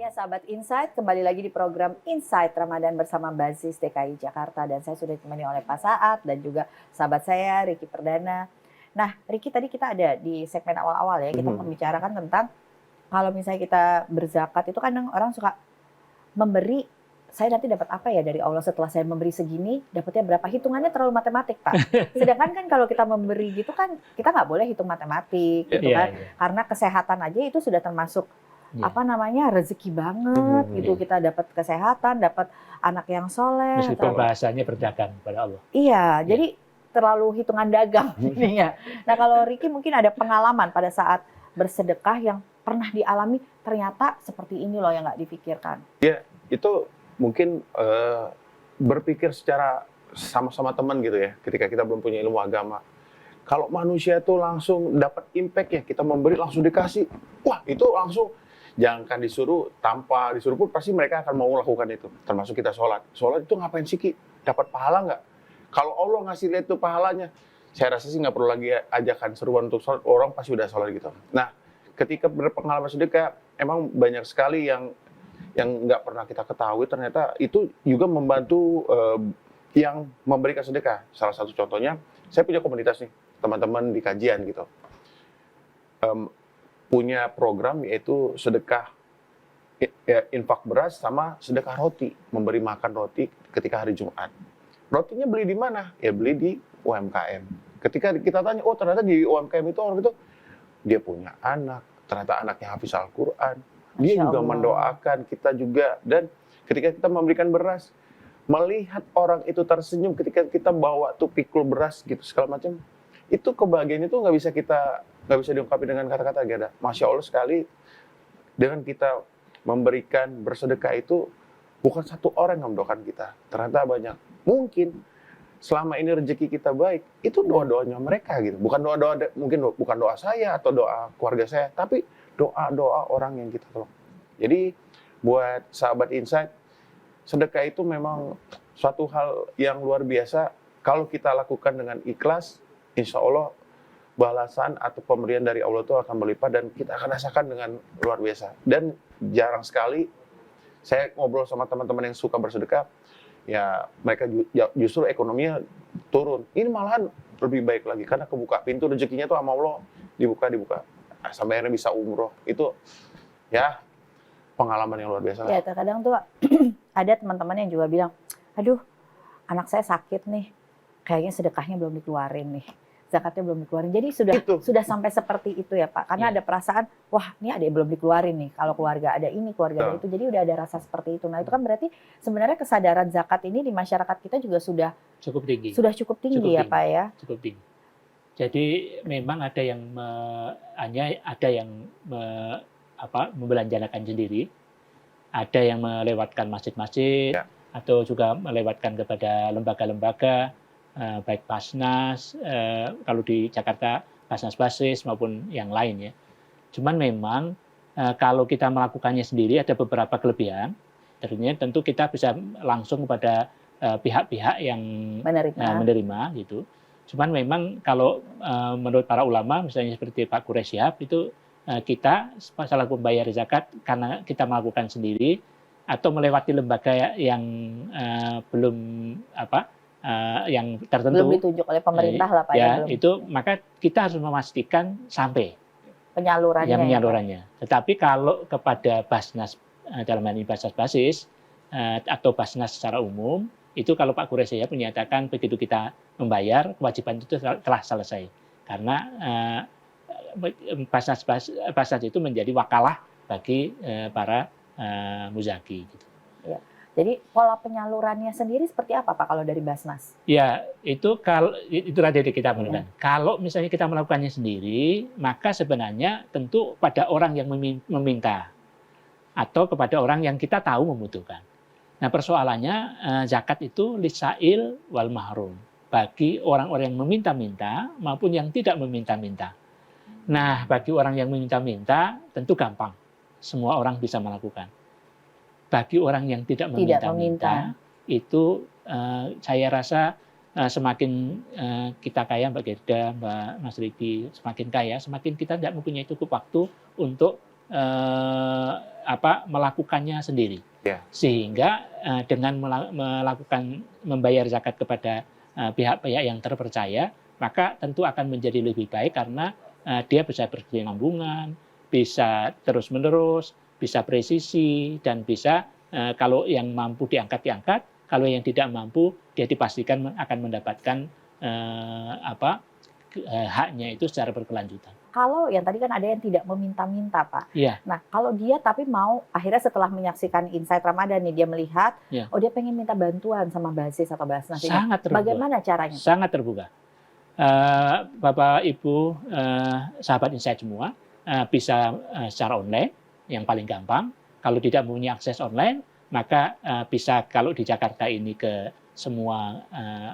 Ya, sahabat Insight, kembali lagi di program Insight Ramadan bersama Basis DKI Jakarta. Dan saya sudah ditemani oleh Pak Saad dan juga sahabat saya, Ricky Perdana. Nah, Ricky, tadi kita ada di segmen awal-awal ya, kita membicarakan tentang kalau misalnya kita berzakat itu kadang orang suka memberi, saya nanti dapat apa ya dari Allah setelah saya memberi segini, dapatnya berapa? Hitungannya terlalu matematik, Pak. Sedangkan kan kalau kita memberi gitu kan, kita nggak boleh hitung matematik gitu kan. Karena kesehatan aja itu sudah termasuk rezeki banget gitu. Kita dapat kesehatan, dapat anak yang soleh. Meskipun bahasanya berdagang pada Allah. Iya, jadi terlalu hitungan dagang ininya. Nah, kalau Ricky mungkin ada pengalaman pada saat bersedekah yang pernah dialami, ternyata seperti ini loh yang nggak dipikirkan. Ya, itu mungkin berpikir secara sama-sama teman gitu ya, ketika kita belum punya ilmu agama. Kalau manusia itu langsung dapat impact ya, kita memberi langsung dikasih, wah itu langsung. Jangan disuruh, tanpa disuruh pun pasti mereka akan mau melakukan itu. Termasuk kita sholat. Sholat itu ngapain sih, Ki? Dapat pahala nggak? Kalau Allah ngasih lihat itu pahalanya, saya rasa sih nggak perlu lagi ajakan seruan untuk sholat. Orang pasti udah sholat gitu. Nah, ketika berpengalaman sedekah, emang banyak sekali yang nggak pernah kita ketahui. Ternyata itu juga membantu yang memberikan sedekah. Salah satu contohnya, saya punya komunitas nih, teman-teman di kajian gitu. Punya program yaitu sedekah infak beras sama sedekah roti, memberi makan roti ketika hari Jumat. Rotinya beli di mana? Ya beli di UMKM. Ketika kita tanya, oh ternyata di UMKM itu orang itu dia punya anak, ternyata anaknya hafiz Al-Quran, dia juga mendoakan kita juga. Dan ketika kita memberikan beras, melihat orang itu tersenyum ketika kita bawa tuh pikul beras gitu segala macam, itu kebahagiaan itu nggak bisa diungkapin dengan kata-kata, gak ada. Masya Allah sekali, dengan kita memberikan bersedekah itu, bukan satu orang yang mendoakan kita. Ternyata banyak. Mungkin selama ini rezeki kita baik, itu doa-doanya mereka gitu. Bukan bukan doa saya atau doa keluarga saya, tapi doa-doa orang yang kita tolong. Jadi buat sahabat Insight, sedekah itu memang suatu hal yang luar biasa. Kalau kita lakukan dengan ikhlas, insya Allah balasan atau pemberian dari Allah itu akan berlipat dan kita akan rasakan dengan luar biasa. Dan jarang sekali saya ngobrol sama teman-teman yang suka bersedekah, ya mereka justru ekonominya turun. Ini malahan lebih baik lagi karena kebuka pintu rezekinya tuh sama Allah, dibuka. Sampai akhirnya bisa umroh. Itu ya pengalaman yang luar biasa. Ya, terkadang tuh ada teman-teman yang juga bilang, aduh anak saya sakit nih, kayaknya sedekahnya belum dikeluarin nih. Zakatnya belum dikeluarin. Jadi sudah sampai seperti itu ya Pak. Karena ada perasaan, wah ini ada yang belum dikeluarin nih. Kalau keluarga ada ini, keluarga ada itu. Jadi udah ada rasa seperti itu. Nah itu kan berarti sebenarnya kesadaran zakat ini di masyarakat kita juga sudah cukup tinggi ya Pak ya. Cukup tinggi. Jadi memang ada yang membelanjakan sendiri. Ada yang melewatkan masjid-masjid. Atau juga melewatkan kepada lembaga-lembaga. Baik Basnas, kalau di Jakarta Basnas Basis maupun yang lain ya. Cuman memang kalau kita melakukannya sendiri ada beberapa kelebihan. Tentu kita bisa langsung kepada pihak-pihak yang menerima gitu. Cuman memang kalau menurut para ulama, misalnya seperti Pak Quraish Shihab, itu kita salah membayar zakat karena kita melakukan sendiri atau melewati lembaga yang belum yang tertentu belum ditunjuk oleh pemerintah lah Pak ya, itu maka kita harus memastikan sampai penyalurannya. Tetapi kalau kepada Basnas dalam hal ini Basnas Basis atau Basnas secara umum, itu kalau Pak Quraish ya menyatakan begitu kita membayar, kewajiban itu telah selesai karena Basnas itu menjadi wakalah bagi para muzaki gitu. Ya. Jadi pola penyalurannya sendiri seperti apa Pak kalau dari Basnas? Ya, itu tadi kita menurut. Kalau misalnya kita melakukannya sendiri, maka sebenarnya tentu pada orang yang meminta atau kepada orang yang kita tahu membutuhkan. Nah, persoalannya zakat itu lisail wal mahrum, bagi orang-orang yang meminta-minta maupun yang tidak meminta-minta. Nah, bagi orang yang meminta-minta tentu gampang. Semua orang bisa melakukan. Bagi orang yang tidak meminta-minta, itu saya rasa semakin kita kaya, Mbak Gerda, Mbak Mas Riki, semakin kaya, semakin kita tidak mempunyai cukup waktu untuk melakukannya sendiri. Ya. Sehingga dengan melakukan membayar zakat kepada pihak-pihak yang terpercaya, maka tentu akan menjadi lebih baik karena dia bisa berkesinambungan, bisa terus-menerus, bisa presisi, dan bisa kalau yang mampu diangkat, kalau yang tidak mampu dia dipastikan akan mendapatkan haknya itu secara berkelanjutan. Kalau yang tadi kan ada yang tidak meminta-minta, Pak. Iya. Nah, kalau dia tapi mau akhirnya setelah menyaksikan Insight Ramadan nih dia melihat, Iya. oh dia pengen minta bantuan sama Basis atau Basnas ini. Sangat terbuka. Bagaimana caranya? Sangat terbuka. Bapak, Ibu, sahabat Insight semua bisa secara online yang paling gampang. Kalau tidak mempunyai akses online, maka bisa kalau di Jakarta ini ke semua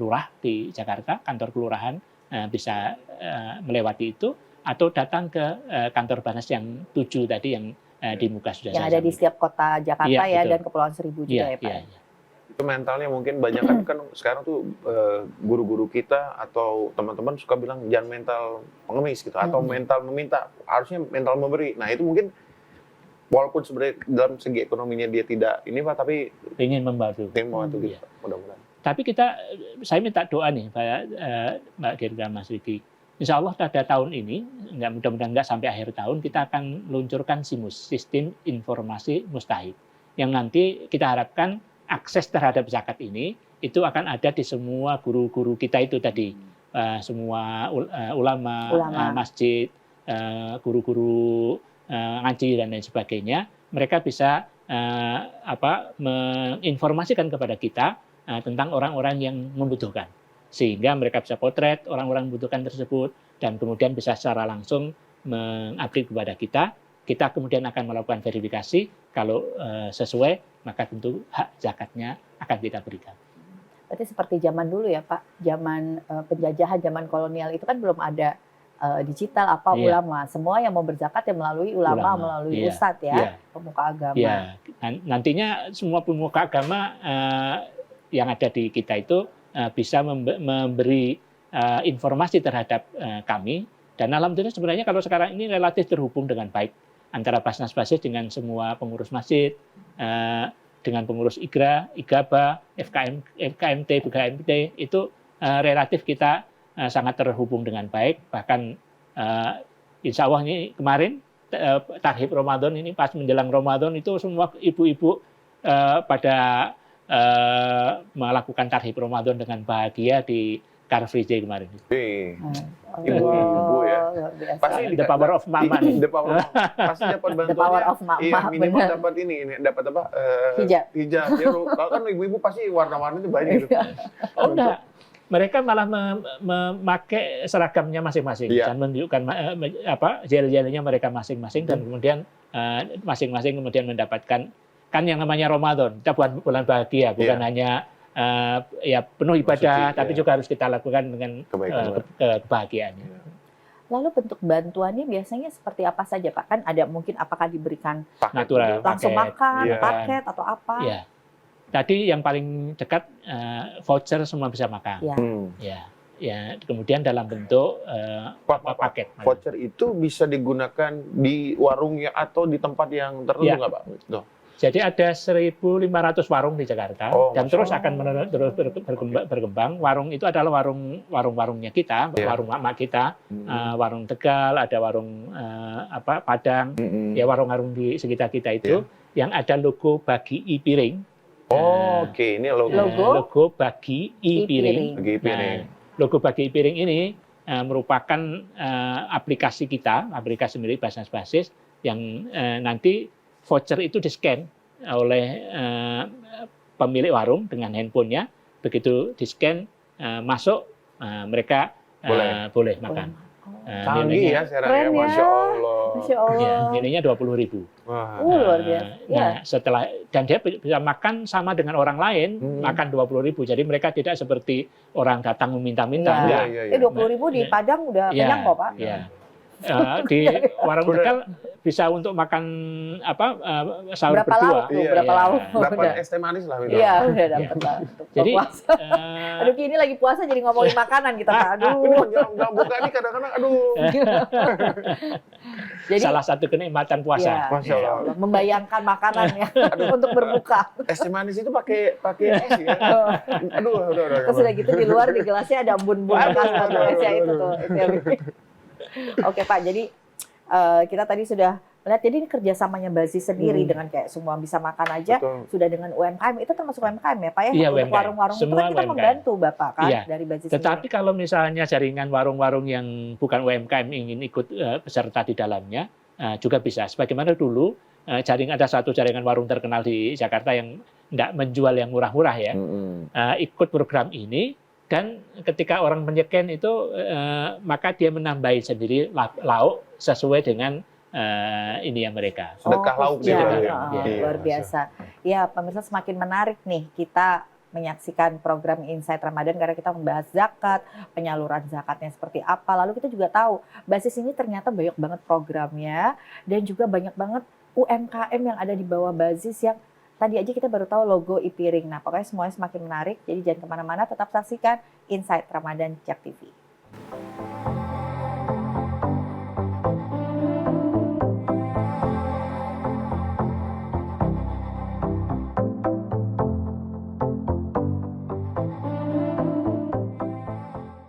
lurah di Jakarta, kantor kelurahan bisa melewati itu, atau datang ke kantor Basnas yang 7 tadi yang di muka sudah Yang saya ada di sampaikan. setiap kota Jakarta Iya, betul. dan Kepulauan Seribu juga ya, Pak. Iya. Itu mentalnya mungkin banyak kan sekarang tuh guru-guru kita atau teman-teman suka bilang jangan mental pengemis gitu atau mental meminta, harusnya mental memberi. Nah itu mungkin walaupun sebenarnya dalam segi ekonominya dia tidak ini Pak, tapi Ingin membantu. gitu, Iya. mudah-mudahan. Tapi saya minta doa nih, Mbak Dirga, Mas Riki. Insya Allah pada tahun ini, mudah-mudahan nggak sampai akhir tahun, kita akan luncurkan SIMUS, Sistem Informasi Mustahik. Yang nanti kita harapkan akses terhadap zakat ini, itu akan ada di semua guru-guru kita itu tadi. Semua ulama. Masjid, guru-guru ngaji, dan lain sebagainya. Mereka bisa menginformasikan kepada kita tentang orang-orang yang membutuhkan. Sehingga mereka bisa potret orang-orang membutuhkan tersebut dan kemudian bisa secara langsung mengupdate kepada kita. Kita kemudian akan melakukan verifikasi, kalau sesuai maka tentu hak zakatnya akan kita berikan. Berarti seperti zaman dulu ya Pak, zaman penjajahan, zaman kolonial itu kan belum ada digital ulama. Semua yang mau berzakat ya melalui ulama. Melalui ustadz ya, pemuka agama. Ya. Nantinya semua pemuka agama yang ada di kita itu bisa memberi informasi terhadap kami, dan alhamdulillah sebenarnya kalau sekarang ini relatif terhubung dengan baik antara Basnas Basis dengan semua pengurus masjid, dengan pengurus IGRA, IGABA, FKMT, BKMT, itu relatif kita sangat terhubung dengan baik. Bahkan insya Allah ini kemarin tarhib Ramadan ini pas menjelang Ramadan itu semua ibu-ibu pada melakukan tarhib Ramadan dengan bahagia di Car Free Day kemarin. Ibu-ibu ya. Pasti the power of mama nih. The power of mama. Pasti dapat bantuannya. The power of mama. Iya, minimal dapat ini dapat apa? Hijab. Ya, kalau kan ibu-ibu pasti warna-warni itu banyak gitu. Oh enggak. Mereka malah memakai seragamnya masing-masing dan menunjukkan jel-jelnya mereka masing-masing, dan kemudian masing-masing kemudian mendapatkan, kan yang namanya Ramadan, kita bulan bahagia, bukan hanya penuh ibadah, tapi juga harus kita lakukan dengan kebahagiaan. Lalu bentuk bantuannya biasanya seperti apa saja Pak? Kan ada mungkin apakah diberikan natural, langsung makan, paket atau apa? Ya. Tadi yang paling dekat voucher semua bisa makan. Ya. Kemudian dalam bentuk paket. Voucher itu bisa digunakan di warungnya atau di tempat yang tertentu nggak Pak? Jadi ada 1.500 warung di Jakarta, dan terus akan terus berkembang. Warung itu adalah warung-warungnya kita, warung mak kita, warung Tegal, ada warung Padang, ya warung-warung di sekitar kita itu, yang ada logo Bagi I-Piring. Oke, ini logo Bagi I-Piring. Logo Bagi I-Piring ini merupakan aplikasi kita, aplikasi milik Basnas Basis, yang nanti voucher itu di-scan oleh pemilik warung dengan handphonenya. Begitu di-scan masuk, mereka boleh makan. Canggih ya caranya, Masya Allah. Ya, nilainya 20.000. Luar biasa. Nah, dan dia bisa makan sama dengan orang lain, makan 20.000. Jadi mereka tidak seperti orang datang meminta-minta. 20.000 di Padang udah kenyang kok Pak. Di warung Tegal bisa untuk makan sahur Berapa berdua. lauk tuh? Iya, Berapa iya. lauk? Dapat Udah. es teh manis lah. Windu. Iya, udah dapat lah untuk Jadi puasa. Aduh, Ki, ini lagi puasa jadi ngomongin makanan kita. Kak. Ini Aduh. menjelang buka nih kadang-kadang, aduh. Jadi salah satu kenikmatan puasa. ya, Masya Allah. membayangkan makanan ya untuk berbuka. Es teh manis itu pakai es ya. Aduh, udah. Terus udah gitu di luar di gelasnya ada embun-embun bekas Aduh, foto esnya itu aduh. tuh. Itu yang bikin. Oke Pak, jadi kita tadi sudah melihat jadi ini kerjasamanya Bazis sendiri dengan kayak semua bisa makan aja, Betul. sudah dengan UMKM, itu termasuk UMKM ya Pak ya? Iya, Untuk UMKM. warung-warung itu Semua kan kita UMKM. membantu Bapak kan Iya. dari Bazis Tetapi sendiri. kalau misalnya jaringan warung-warung yang bukan UMKM ingin ikut peserta di dalamnya, juga bisa. Sebagaimana dulu ada satu jaringan warung terkenal di Jakarta yang tidak menjual yang murah-murah ya, ikut program ini dan ketika orang menyeken itu maka dia menambahi sendiri lauk sesuai dengan ini ya mereka. Sedekah lauk ya, gitu ya. Iya, luar biasa. Ya, pemirsa semakin menarik nih kita menyaksikan program Insight Ramadan karena kita membahas zakat, penyaluran zakatnya seperti apa. Lalu kita juga tahu Basis ini ternyata banyak banget programnya dan juga banyak banget UMKM yang ada di bawah Basis yang tadi aja kita baru tahu logo e-piring. Nah, pokoknya semuanya semakin menarik. Jadi jangan kemana-mana, tetap saksikan Insight Ramadan Jak TV.